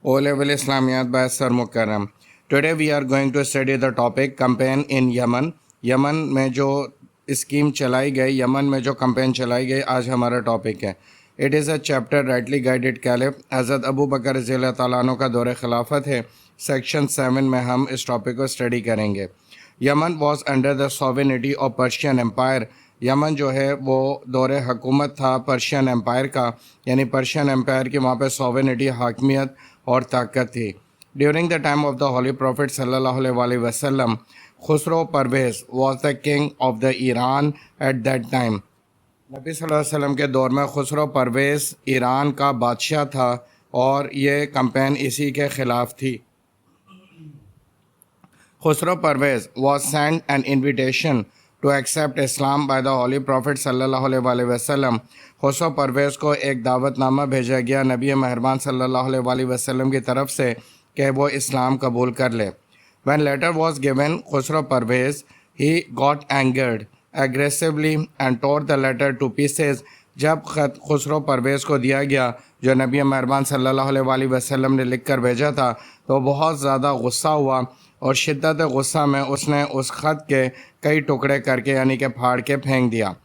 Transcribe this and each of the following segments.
O-level Islamiyat by Sir Mukarram. Today we are going to study the topic campaign in Yemen. Yemen में जो scheme चलाई गई, Yemen में जो campaign चलाई गई, आज हमारा टॉपिक है. It is a chapter rightly guided caliph हज़रत अबू बकर रज़ियल्लाहु तआला अन्हु का दौर खिलाफत है. सेक्शन 7 में हम इस टॉपिक को स्टडी करेंगे. Yemen was under the sovereignty of Persian empire. Yemen जो है वो दौर हुकूमत था पर्शियन एम्पायर का, यानी पर्शियन एम्पायर की वहाँ पे सॉवरेनिटी, हाकमियत और ताकत थी. During the time of the holy prophet सल्लल्लाहु अलैहि वसल्लम, Khusro Parvez was the king of the Iran at that time. नबी सल्लल्लाहु अलैहि वसल्लम के दौर में खुसरो परवेज़ ईरान का बादशाह था और ये कैंपेन इसी के ख़िलाफ़ थी. Khusro Parvez was sent an invitation to accept Islam by the Holy Prophet सल्लल्लाहु अलैहि वसल्लम. खुसरो परवेज़ को एक दावतनामा भेजा गया नबी मेहरबान सल्लल्लाहु अलैहि वसल्लम की तरफ से कि वो इस्लाम कबूल कर ले. When letter was given, Khusro Parvez he got angered aggressively and tore the letter to pieces. जब ख़त खुसरो परवेज़ को दिया गया जो नबी मेहरबान सल्लल्लाहु अलैहि वसल्लम ने लिख कर भेजा था, तो बहुत ज़्यादा गुस्सा हुआ और शिद्दत गुस्सा में उसने उस ख़त के कई टुकड़े करके यानी कि फाड़ के फेंक दिया.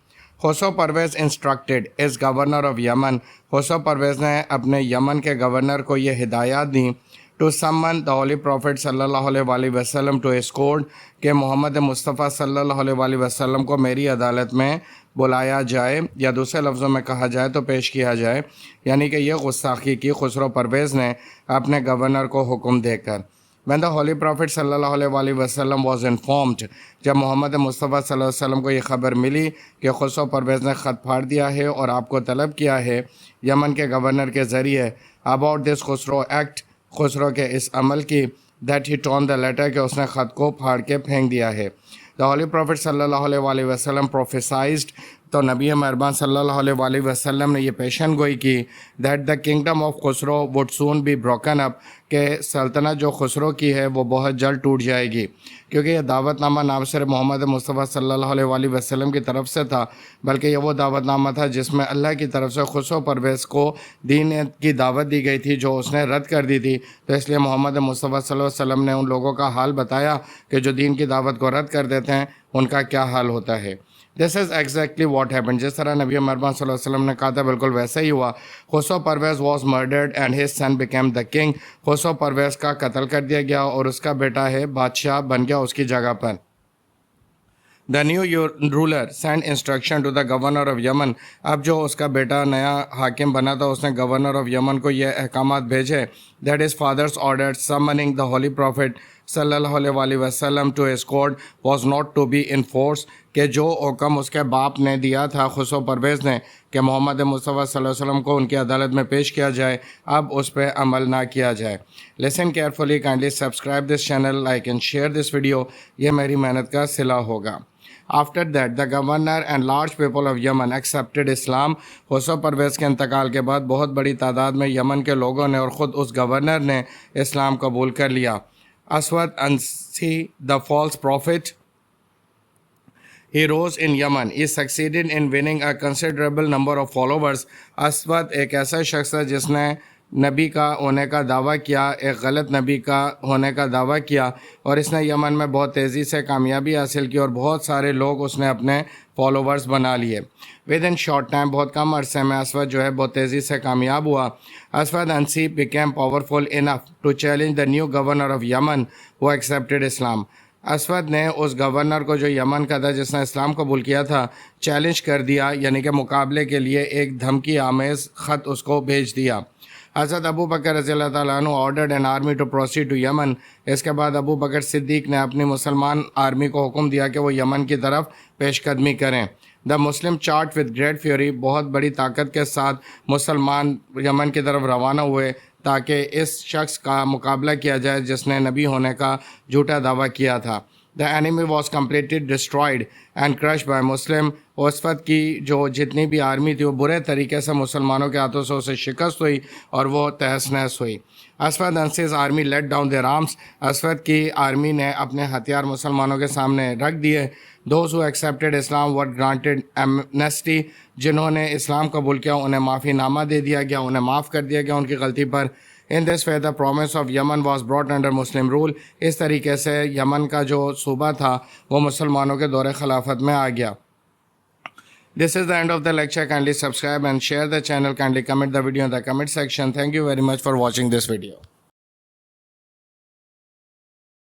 Khusrau Parvez instructed his governor of Yemen. Khusrau Parvez ने अपने यमन के गवर्नर को ये हिदायत दी to summon the holy prophet सल्लल्लाहु अलैहि वसल्लम टू एस्कॉर्ट कि मोहम्मद मुस्तफ़ा सल्लल्लाहु अलैहि वसल्लम को मेरी अदालत में बुलाया जाए, या दूसरे लफ्ज़ों में कहा जाए तो पेश किया जाए. यानी कि यह गुस्ताखी की खुसरो परवेज़ ने अपने गवर्नर को हुक्म देकर. When the Holy Prophet सल्लल्लाहु अलैहि वसल्लम was informed, जब मोहम्मद मुस्तफ़ा सल्लल्लाहु अलैहि वसल्लम को ये ख़बर मिली कि खुसरो परवेज़ ने ख़त फाड़ दिया है और आपको तलब किया है यमन के गवर्नर के ज़रिए about this Khusro act, Khusro के इस अमल की, that he torn the letter कि उसने ख़त को फाड़ के फेंक दिया है. द होली प्रॉफिट सल्लल्लाहु अलैहि वसल्लम प्रोफेसाइज्ड, तो नबी मेहरबान सल्लल्लाहु अलैहि वसल्लम ने ये पेशन गोई की that the kingdom of Khusro would soon be broken up, कि सल्तनत जो खुसरो की है वो बहुत जल्द टूट जाएगी. क्योंकि यह दावतनामा नाम सिर्फ मोहम्मद मुस्तफ़ा सल्लल्लाहु अलैहि वसल्लम की तरफ से था, बल्कि यह वो दावतनामा था जिसमें अल्लाह की तरफ से खुसरो परवेज़ को दीन की दावत दी गई थी जो उसने रद्द कर दी थी. तो इसलिए मोहम्मद मुस्तफ़ा सल्लल्लाहु अलैहि वसल्लम ने उन लोगों का हाल बताया कि जो दीन की दावत को रद्द कर देते हैं उनका क्या हाल होता है. This is exactly what happened. जिस तरह नबी मेहरबान सल्लल्लाहु अलैहि वसल्लम ने कहा था बिल्कुल वैसा ही हुआ. Khusro Parvez was murdered and his son became the king. Khusro Parvez का कत्ल कर दिया गया और उसका बेटा है बादशाह बन गया उसकी जगह पर. The new ruler send instruction to the governor of Yemen. अब जो उसका बेटा नया हाकिम बना था उसने गवर्नर ऑफ यमन को ये अहकामात भेजे that is father's order summoning the holy prophet सल्लल्लाहु अलैहि वसल्लम to escort was not to be enforce, कि जो हुक्म उसके बाप ने दिया था खुसरो परवेज़ ने कि मोहम्मद मुस्तफ़ा सल्लल्लाहु अलैहि वसल्लम को उनकी अदालत में पेश किया जाए, अब उस पर अमल ना किया जाए. Listen carefully, kindly subscribe this channel, like and share this video. ये मेरी मेहनत का सिला होगा. After that, the governor and large people of Yemen accepted Islam. Khusro Parvez के इंतकाल के बाद बहुत बड़ी तादाद में यमन के लोगों ने और ख़ुद उस गवर्नर ने इस्लाम कबूल कर लिया. Aswad Ansi the false prophet, he rose in Yemen. He succeeded in winning a considerable number of followers. असवद एक ऐसा शख्स है जिसने नबी का होने का दावा किया, एक गलत नबी का होने का दावा किया, और इसने यमन में बहुत तेज़ी से कामयाबी हासिल की और बहुत सारे लोग उसने अपने फॉलोवर्स बना लिए. विद इन शॉर्ट टाइम, बहुत कम अरसे में असवद जो है बहुत तेज़ी से कामयाब हुआ. Aswad Ansi became powerful enough to challenge the new governor of Yemen who accepted Islam. Aswad ने उस गवर्नर को जो यमन का था जिसने इस्लाम कबूल किया था चैलेंज कर दिया, यानी कि मुकाबले के लिए एक धमकी आमेज़ ख़त उसको भेज दिया. हज़रत अबू बकर रज़ियल्लाहु ताला अन्हु ordered an army to proceed to Yemen. इसके बाद अबू बकर सिद्दीक़ ने अपनी मुसलमान आर्मी को हुक्म दिया कि वो यमन की तरफ पेशकदमी करें. The Muslim chart with great fury, बहुत बड़ी ताकत के साथ मुसलमान यमन की तरफ रवाना हुए ताकि इस शख्स का मुकाबला किया जाए जिसने नबी होने का झूठा दावा किया था. The enemy was completely destroyed and crush by Muslim. उसवत की जो जितनी भी आर्मी थी वो बुरे तरीके से मुसलमानों के हाथों से उसे शिकस्त हुई और वो तहस नहस हुई. Aswad Ansi's army let down their arms. Aswad की आर्मी ने अपने हथियार मुसलमानों के सामने रख दिए. Those who accepted Islam were granted amnesty. जिन्होंने इस्लाम कबूल किया उन्हें माफ़ी नामा दे दिया गया, उन्हें माफ़ कर दिया गया उनकी गलती पर. In this way, the province of Yemen was brought under Muslim rule. اس طریقے سے یمن کا جو صوبہ تھا وہ مسلمانوں کے دور خلافت میں آ گیا. This is the end of the lecture. Kindly subscribe and share the channel. Kindly comment the video in the comment section. Thank you very much for watching this video.